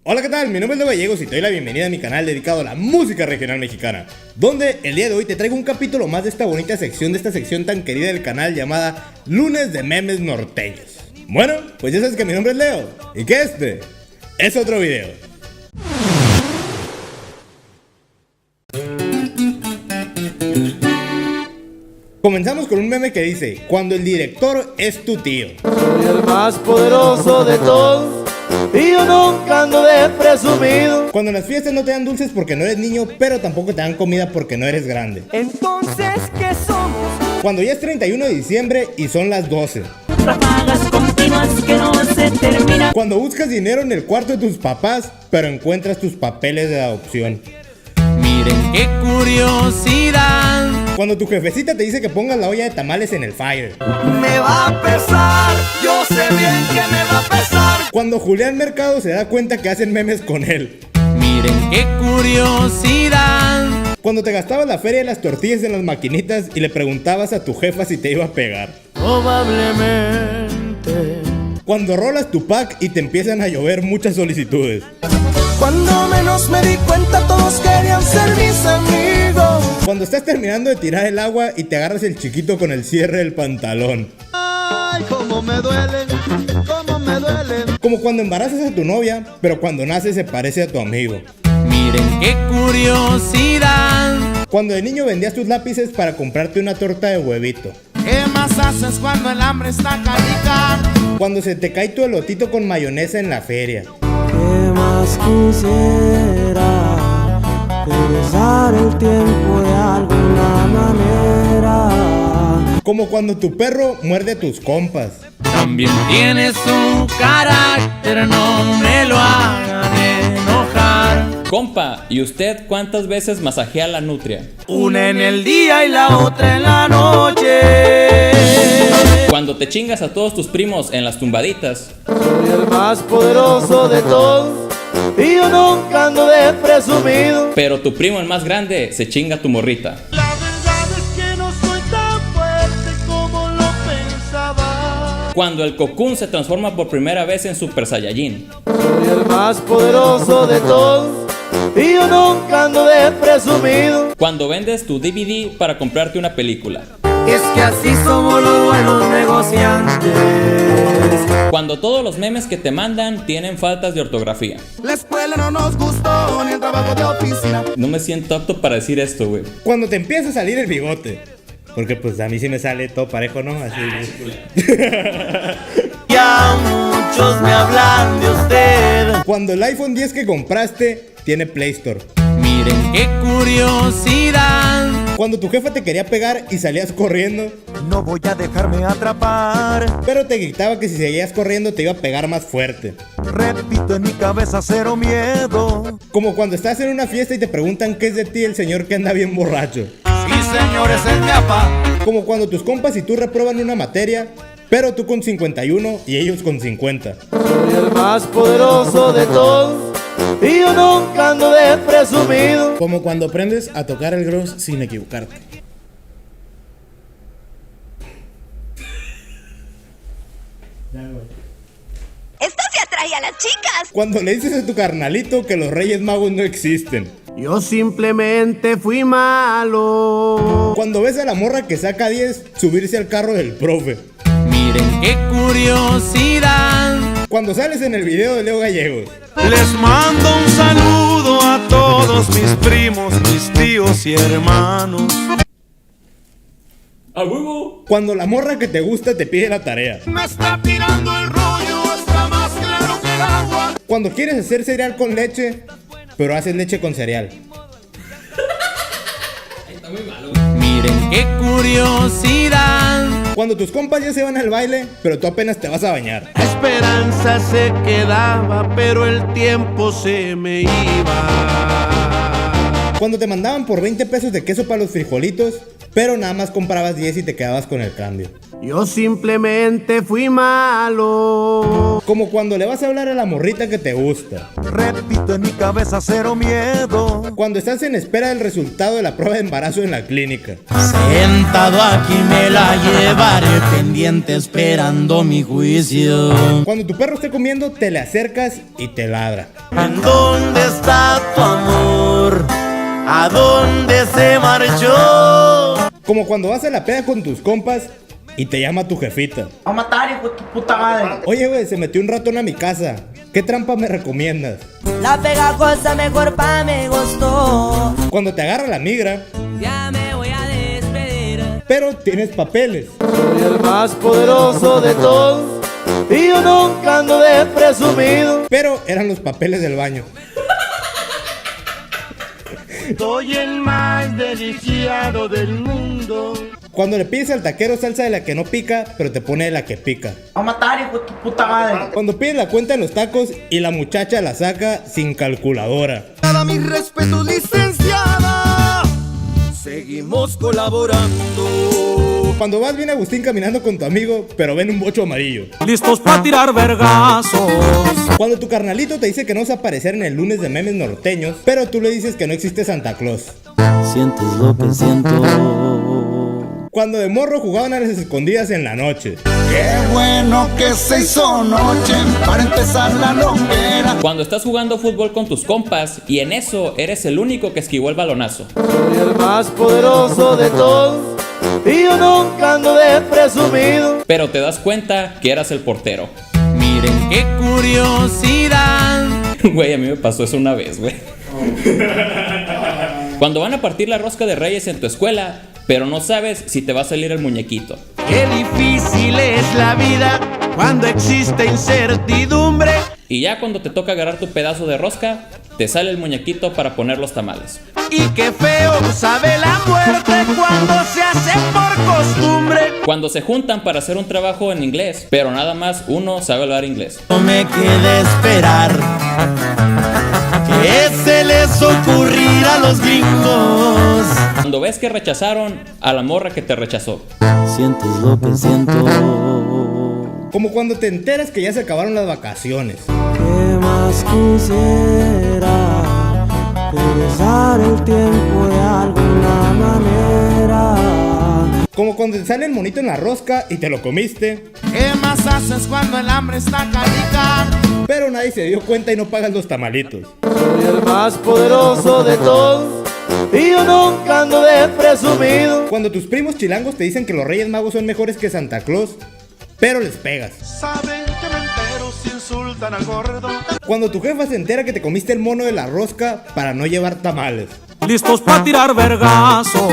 Hola, ¿qué tal? Mi nombre es Leo Gallegos y te doy la bienvenida a mi canal dedicado a la música regional mexicana, donde el día de hoy te traigo un capítulo más de esta bonita sección, de esta sección tan querida del canal llamada Lunes de Memes Norteños. Bueno, pues ya sabes que mi nombre es Leo y que este es otro video. Comenzamos con un meme que dice: cuando el director es tu tío. Soy el más poderoso de todos y yo nunca ando de presumido. Cuando en las fiestas no te dan dulces porque no eres niño, pero tampoco te dan comida porque no eres grande. Entonces, ¿qué somos? Cuando ya es 31 de diciembre y son las 12. Ráfagas continuas que no se terminan. Cuando buscas dinero en el cuarto de tus papás, pero encuentras tus papeles de adopción. Miren qué curiosidad. Cuando tu jefecita te dice que pongas la olla de tamales en el fire. Me va a pesar, yo sé bien que me va a pesar. Cuando Julián Mercado se da cuenta que hacen memes con él. Miren qué curiosidad. Cuando te gastabas la feria de las tortillas en las maquinitas y le preguntabas a tu jefa si te iba a pegar. Probablemente. Cuando rolas tu pack y te empiezan a llover muchas solicitudes. Cuando menos me di cuenta todos querían ser mis amigos. Cuando estás terminando de tirar el agua y te agarras el chiquito con el cierre del pantalón. Ay, cómo me duelen, cómo me duelen. Como cuando embarazas a tu novia, pero cuando nace se parece a tu amigo. Miren qué curiosidad. Cuando de niño vendías tus lápices para comprarte una torta de huevito. ¿Qué más haces cuando el hambre está canica? Cuando se te cae tu elotito con mayonesa en la feria. ¿Qué más quisiera? Regresar el tiempo de alguna manera. Como cuando tu perro muerde a tus compas. También tiene su carácter, no me lo hagan enojar. Compa, ¿y usted cuántas veces masajea la nutria? Una en el día y la otra en la noche. Cuando te chingas a todos tus primos en las tumbaditas. Soy el más poderoso de todos y yo nunca ando de presumido. Pero tu primo, el más grande, se chinga a tu morrita. La verdad es que no soy tan fuerte como lo pensaba. Cuando el Cocoon se transforma por primera vez en Super Saiyajin. Soy el más poderoso de todos y yo nunca ando de presumido. Cuando vendes tu DVD para comprarte una película. Es que así somos los buenos negociantes. Cuando todos los memes que te mandan tienen faltas de ortografía. La escuela no nos gustó ni el trabajo de oficina. No me siento apto para decir esto, güey. Cuando te empieza a salir el bigote. Porque pues a mí sí me sale todo parejo, ¿no? Así. Ya muchos me hablan de usted. Cuando el iPhone 10 que compraste tiene Play Store. Miren qué curiosidad. Cuando tu jefa te quería pegar y salías corriendo, No voy a dejarme atrapar. pero te gritaba que si seguías corriendo te iba a pegar más fuerte. Repito en mi cabeza cero miedo. Como cuando estás en una fiesta y te preguntan qué es de ti el señor que anda bien borracho. Sí, señores, es mi papá. Como cuando tus compas y tú reprueban una materia, pero tú con 51 y ellos con 50. Soy el más poderoso de todos y yo nunca ando de presumido. Como cuando aprendes a tocar el gross sin equivocarte. Esto se atrae a las chicas. Cuando le dices a tu carnalito que los Reyes Magos no existen. Yo simplemente fui malo. Cuando ves a la morra que saca 10 subirse al carro del profe. Miren qué curiosidad. Cuando sales en el video de Leo Gallegos. Les mando un saludo a todos mis primos, mis tíos y hermanos. ¡A huevo! Cuando la morra que te gusta te pide la tarea. Me está tirando el rollo, está más claro que el agua. Cuando quieres hacer cereal con leche, pero haces leche con cereal. Miren qué curiosidad. Cuando tus compas ya se van al baile, pero tú apenas te vas a bañar. La esperanza se quedaba, pero el tiempo se me iba. Cuando te mandaban por 20 pesos de queso para los frijolitos, pero nada más comprabas 10 y te quedabas con el cambio. Yo simplemente fui malo. Como cuando le vas a hablar a la morrita que te gusta. Repito en mi cabeza cero miedo. Cuando estás en espera del resultado de la prueba de embarazo en la clínica. Sentado aquí me la llevaré pendiente esperando mi juicio. Cuando tu perro esté comiendo, te le acercas y te ladra. ¿En dónde está tu amor? ¿A dónde se marchó? Como cuando vas a la peda con tus compas y te llama tu jefita. A matar, hijo de tu puta madre. Oye, güey, se metió un ratón a mi casa. ¿Qué trampa me recomiendas? La pegajosa mejor pa' me gustó. Cuando te agarra la migra, Ya me voy a despedir. pero tienes papeles. Soy el más poderoso de todos y yo nunca ando de presumido. Pero eran los papeles del baño. Soy el más deseado del mundo. Cuando le pides al taquero salsa de la que no pica, pero te pone de la que pica. A matar, hijo de tu puta madre. Cuando pides la cuenta de los tacos y la muchacha la saca sin calculadora. Nada, mis respetos, licenciada. Seguimos colaborando. Cuando vas bien Agustín caminando con tu amigo, pero ven un bocho amarillo. Listos para tirar vergazos. Cuando tu carnalito te dice que no vas a aparecer en el lunes de memes norteños, pero tú le dices que no existe Santa Claus. Sientes lo que siento. Cuando de morro jugaban a las escondidas en la noche. Qué bueno que se hizo noche para empezar la longuera. Cuando estás jugando fútbol con tus compas y en eso eres el único que esquivó el balonazo. Soy el más poderoso de todos y yo nunca ando de presumido. Pero te das cuenta que eras el portero. Miren qué curiosidad. Güey, a mí me pasó eso una vez, güey. Cuando van a partir la rosca de Reyes en tu escuela, pero no sabes si te va a salir el muñequito. Qué difícil es la vida cuando existe incertidumbre. Y ya cuando te toca agarrar tu pedazo de rosca, te sale el muñequito para poner los tamales. Y qué feo sabe la muerte cuando se hace por costumbre. Cuando se juntan para hacer un trabajo en inglés, pero nada más uno sabe hablar inglés. No me quede esperar que se les ocurrirá a los gringos. Cuando ves que rechazaron a la morra que te rechazó. Sientes lo que siento. Como cuando te enteras que ya se acabaron las vacaciones. ¿Qué más quisiera? Regresar el tiempo de alguna manera. Como cuando te sale el monito en la rosca y te lo comiste, ¿Qué más haces cuando el hambre está canica? pero nadie se dio cuenta y no pagas los tamalitos. Soy el más poderoso de todos y yo nunca ando de presumido. Cuando tus primos chilangos te dicen que los Reyes Magos son mejores que Santa Claus, pero les pegas. Saben que me entero si insultan al gordo. Cuando tu jefa se entera que te comiste el mono de la rosca para no llevar tamales. Listos para tirar vergazos.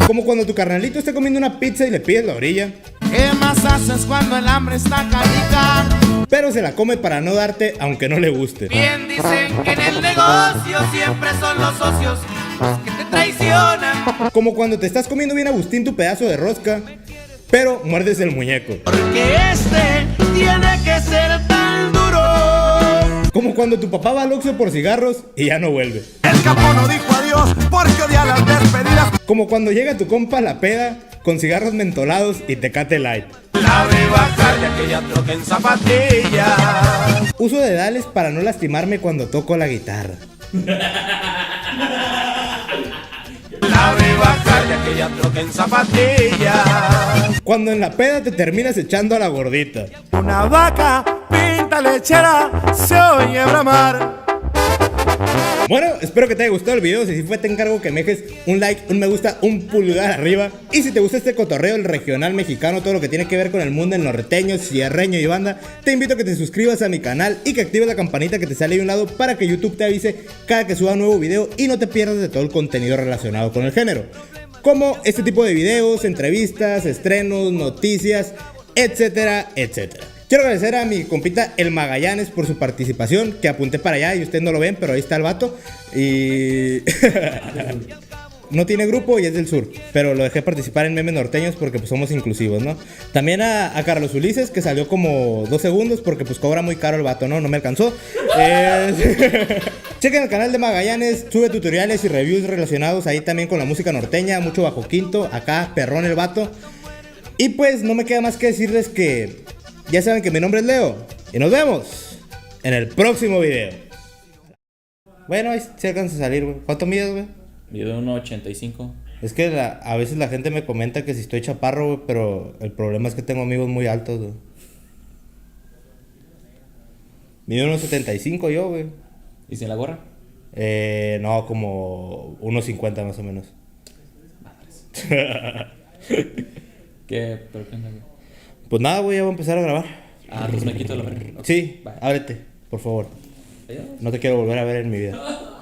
Como cuando tu carnalito está comiendo una pizza y le pides la orilla, ¿Qué más haces cuando el hambre está canica? pero se la come para no darte aunque no le guste. Bien dicen que en el negocio siempre son los socios los que te traicionan. Como cuando te estás comiendo bien Agustín tu pedazo de rosca, pero muerdes el muñeco. Porque este tiene que ser tan duro. Como cuando tu papá va al Oxxo por cigarros y ya no vuelve. El capo no dijo adiós porque odia las despedidas. Como cuando llega tu compa a la peda con cigarros mentolados y Tecate Light. La beba calle aquella troca en zapatilla. Uso dedales para no lastimarme cuando toco la guitarra. La beba calle aquella troca en zapatilla. Cuando en la peda te terminas echando a la gordita. Una vaca pinta lechera se oye bramar. Bueno, espero que te haya gustado el video. Si fue, te encargo que me dejes un like, un me gusta, un pulgar arriba. Y si te gusta este cotorreo, el regional mexicano, todo lo que tiene que ver con el mundo del norteño, sierreño y banda, te invito a que te suscribas a mi canal y que actives la campanita que te sale ahí a un lado para que YouTube te avise cada que suba un nuevo video y no te pierdas de todo el contenido relacionado con el género, como este tipo de videos, entrevistas, estrenos, noticias, etcétera, etcétera. Quiero agradecer a mi compita El Magallanes por su participación, que apunté para allá y ustedes no lo ven, pero ahí está el vato. Y no tiene grupo y es del sur, pero lo dejé participar en memes norteños porque pues somos inclusivos, ¿no? También a Carlos Ulises, que salió como 2 segundos porque pues cobra muy caro el vato, ¿no? No me alcanzó. Chequen el canal de Magallanes, sube tutoriales y reviews relacionados ahí también con la música norteña, mucho bajo quinto, acá perrón el vato. Y pues no me queda más que decirles que ya saben que mi nombre es Leo y nos vemos en el próximo video. Bueno, ahí se alcanza a salir, güey. ¿Cuánto mides, güey? Mido 1.85. Es que a veces la gente me comenta que si estoy chaparro, güey, pero el problema es que tengo amigos muy altos, güey. Mido 1.75 yo, güey. ¿Y sin la gorra? No, como 1.50 más o menos. ¿Qué? ¿Pero qué onda, güey? Pues nada, güey, ya voy a empezar a grabar. Ah, pues me quito la verga. Sí, Bye. ábrete, por favor. Adiós. No te quiero volver a ver en mi vida.